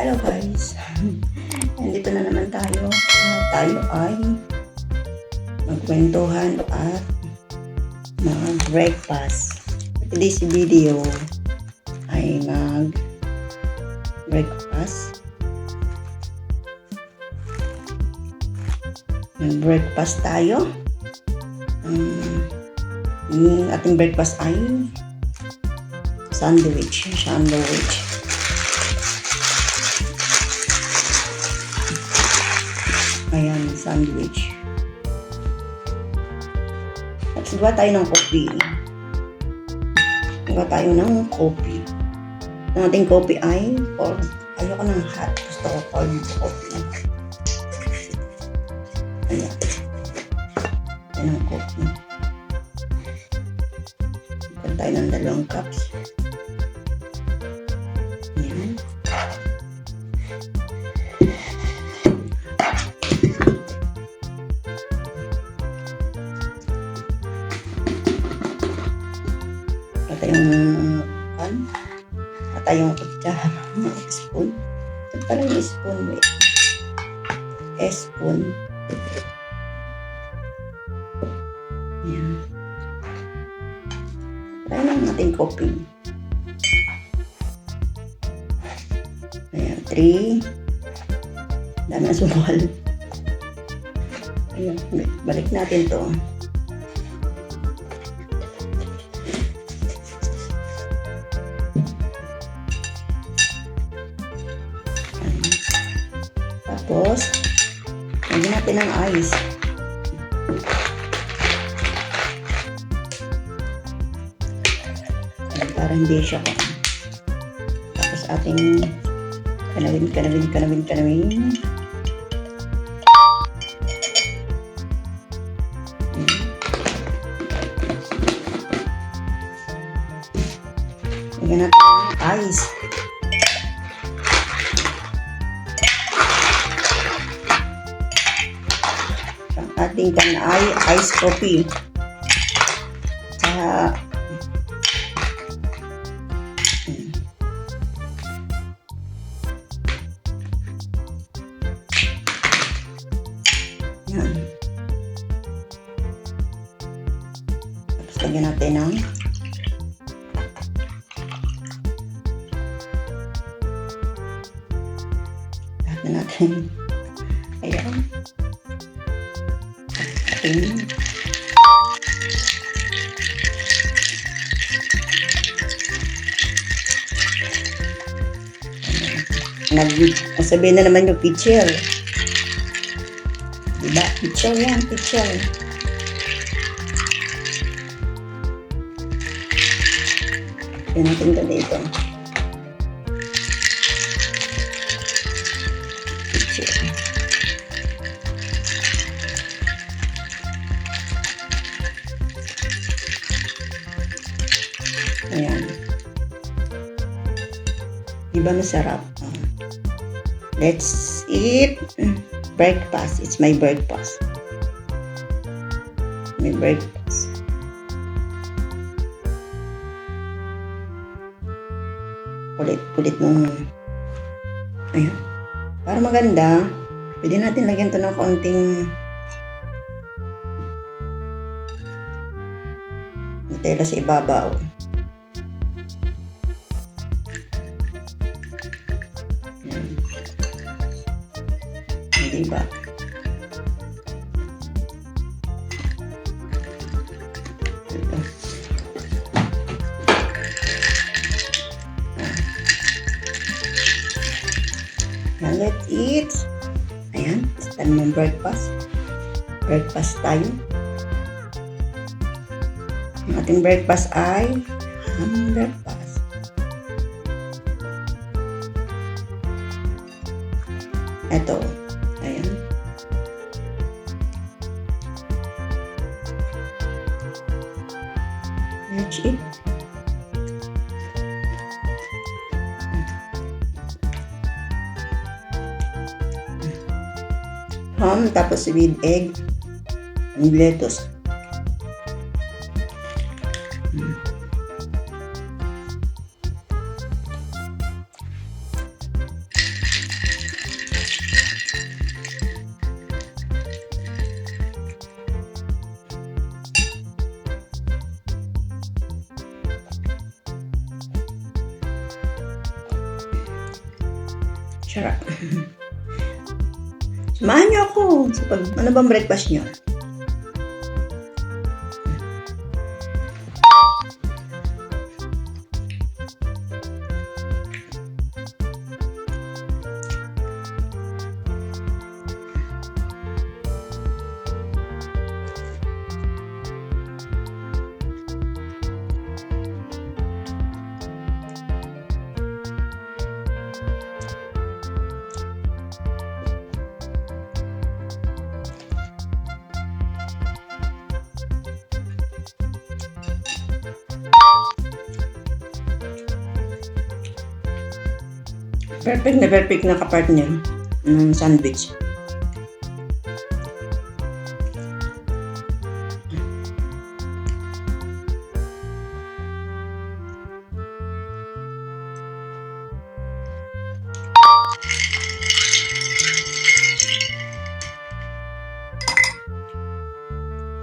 Hello guys, nandito na naman tayo. Tayo ay magkwentuhan at mag-breakfast. Today's video ay mag-breakfast. Mag-breakfast tayo. Yung ating breakfast ay sandwich. Ayan, sandwich. Tapos gawa tayo ng coffee. Gawa tayo ng coffee. Ang ating coffee ay ayoko ng hot. Gusto ko cold coffee. Ayan. Ayan ang coffee. Gawa tayo ng 2 cups. Ayan. Yung kutsara, spoon. Ito pala yung spoon, wait. Spoon. Ayan. Try lang natin coffee. Ayan, 3. Dami na sumukal. Ayan, balik natin to. Tapos, lagyan natin ng ice. Para hindi siya. Tapos ating kanawin. Lagyan natin ng ice. Ating ay ice coffee. Yan. Tapos lagyan natin ng ayan. Sabihin na naman yung pitcher. Diba? Pitcher yan, pitcher. Yan natin ka dito. Pitcher. Ayan. Diba masarap? Let's eat breakfast. It's my breakfast. My breakfast. Kulit nung ayan. Para maganda, pwede natin lagyan to ng konting Nutella sa ibabaw. Diba? Now let's eat. Ayan, stand ng breakfast. Breakfast tayo. Ang ating breakfast ay breakfast. Ito. Ayan. Let's eat. Ham, tapos with egg and lettuce. Sarap. Samahan niyo ako. Ano bang breakfast niyo? Perfect na kapartner ng sandwich.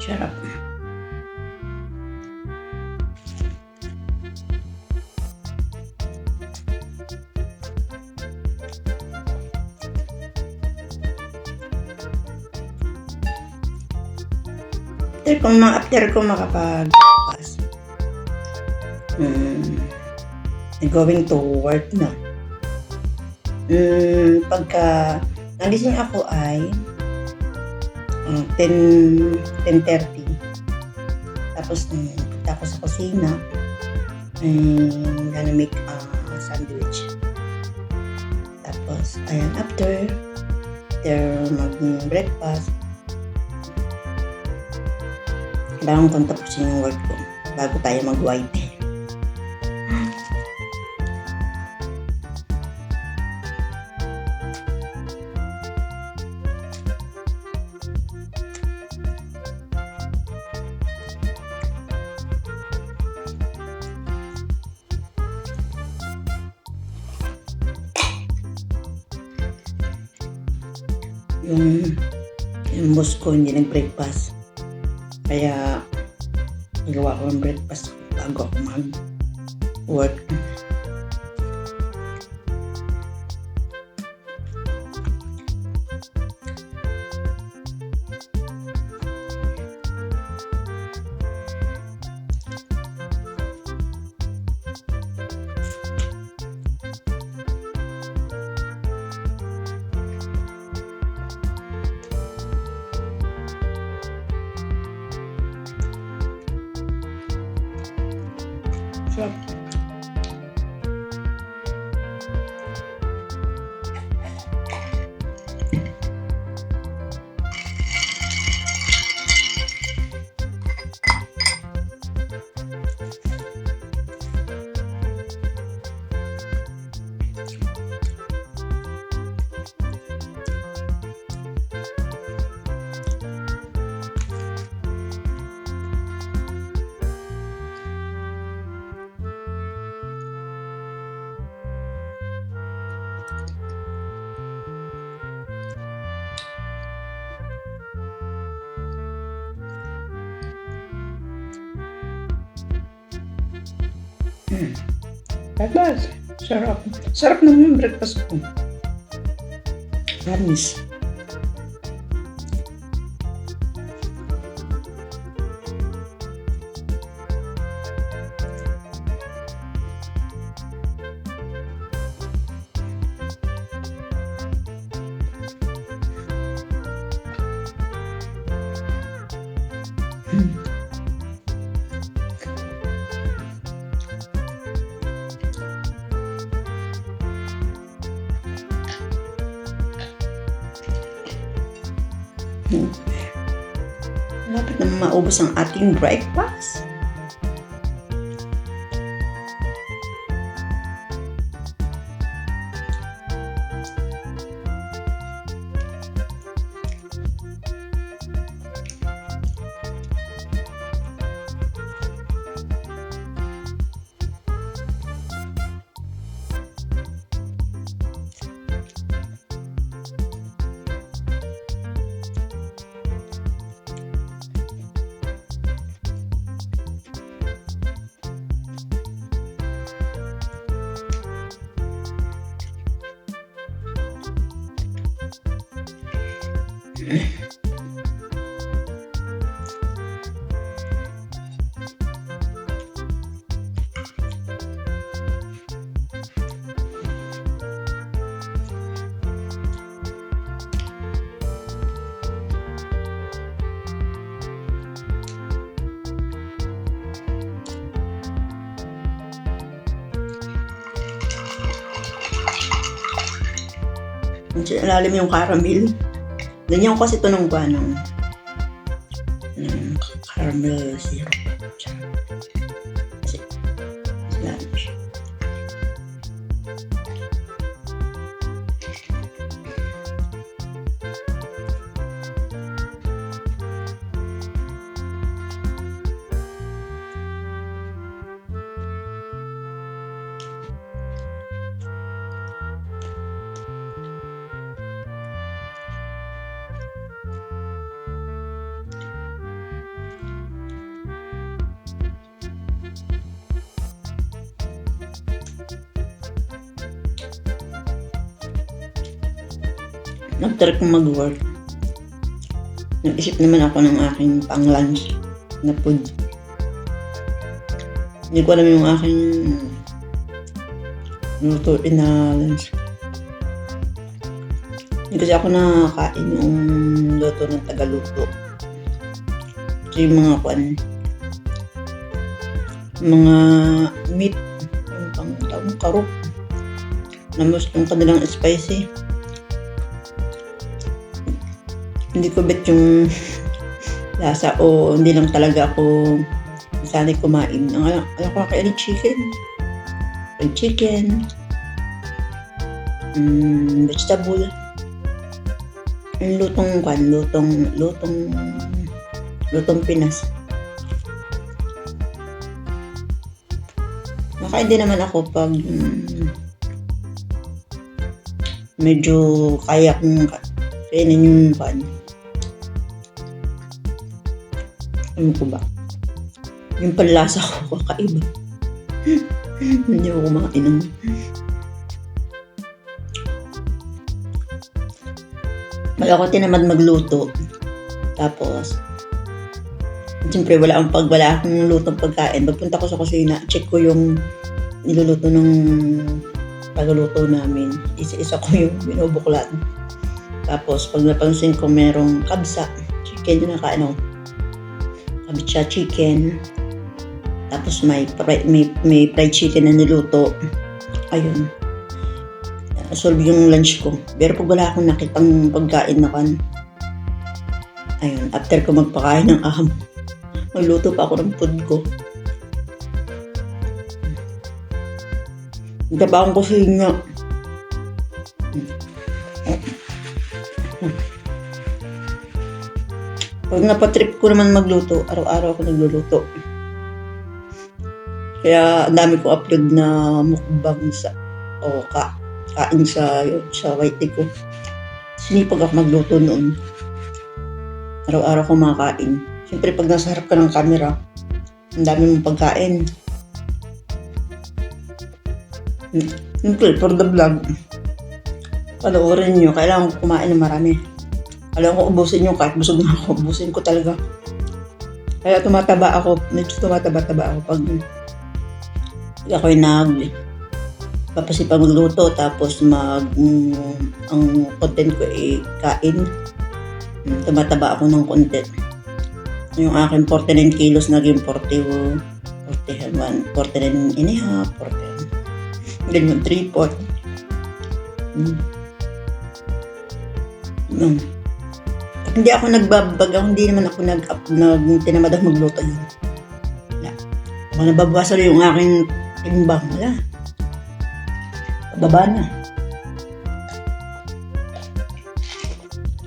Sarap. After ko makapag-breakfast, going to work na. Pagka nagising ako ay 10:30. Tapos punta ako sa kusina. Gonna make a sandwich. Tapos, ayan, after mag-breakfast, kailangan kong tapusin yung work ko bago tayo mag-white. Yung boss ko hindi nag-breakfast. Kaya nagawa ko ng breakfast bago ako mag-work. Sarap. Breakfast. Sarap. Sarap naman yung breakfast ko. Promise. Malapit na maubos ang ating breakfast. Ilalim yung caramel. Ganyan ko kasi ito ng caramel syrup. Kasi, ilalim siya. After kong mag-work, nag-isip naman ako ng aking pang-lunch na food. Hindi ko alam yung aking lutuin na lunch. Hindi kasi ako nakakain yung luto ng Tagaluto. Kasi yung mga mga meat, yung pang karop, na mas yung kanilang spicy. Hindi ko bet yung lasa o hindi lang talaga ako sanay kumain. Alam ko kakainin chicken, vegetable, yung lutong Pinas. Nakain din naman ako pag medyo kaya kong kainin yung ano ko ba? Yung panlasa ko kakaiba. Hindi ako kumakain ng ako tinamad magluto. Tapos siyempre wala akong lutong pagkain. Pagpunta ko sa kusina, check ko yung niluluto ng Tagaluto namin. Isa-isa ko yung binubuklat. Tapos pag napansin ko merong kabsa, chicken yung nakain ako. Kabsa chicken. Tapos may fried chicken na niluto. Ayun. Solve yung lunch ko. Pero pag wala akong nakitang pagkain na ayun, after ko magpakain ng aham, magluto pa ako ng food ko. Diba akong kusina. Pag napatrip ko naman magluto, araw-araw ako nagluluto. Kaya ang dami ko upload na mukbang kain sa YT ko. Sinipag ako magluto noon. Araw-araw ko makakain. Siyempre pag nasa harap ka ng camera, ang dami mong pagkain. Siyempre, for the vlog, panoorin nyo, kailangan ko kumain ng marami. Alam ko, ubusin nyo kahit busog na ako. Ubusin ko talaga. Kaya tumataba ako. Medyo tumataba ako pag ako'y papasipag magluto. Tapos ang content ko ay kain. Tumataba ako ng content. Yung aking 49 kilos naging 49 and a half, 40. Ganyan, 3/4. Hindi ako hindi naman ako tinamad ako magluto yun. Wala. Kung nababawasan yung aking timbang, wala. Pababa na.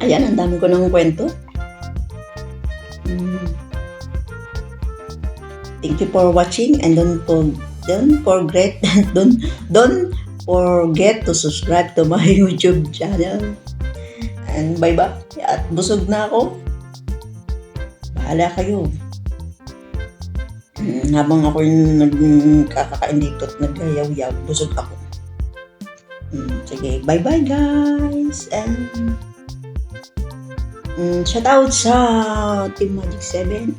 Ayan, ang dami ko ng kwento. Thank you for watching and don't forget to subscribe to my YouTube channel. And bye-bye. At busog na ako. Bahala kayo. Habang ako yung nagkakakain dito at nagayaw-yaw, busog ako. Sige, bye-bye guys. And Shout out sa Team Magic 7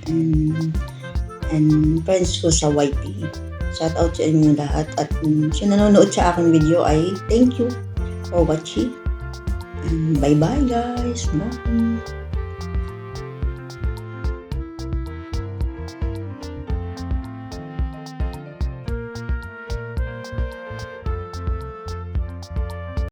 and friends ko sa YT. Shout out sa inyo lahat at sa nanonood sa aking video ay thank you for watching. And bye bye guys. Bye.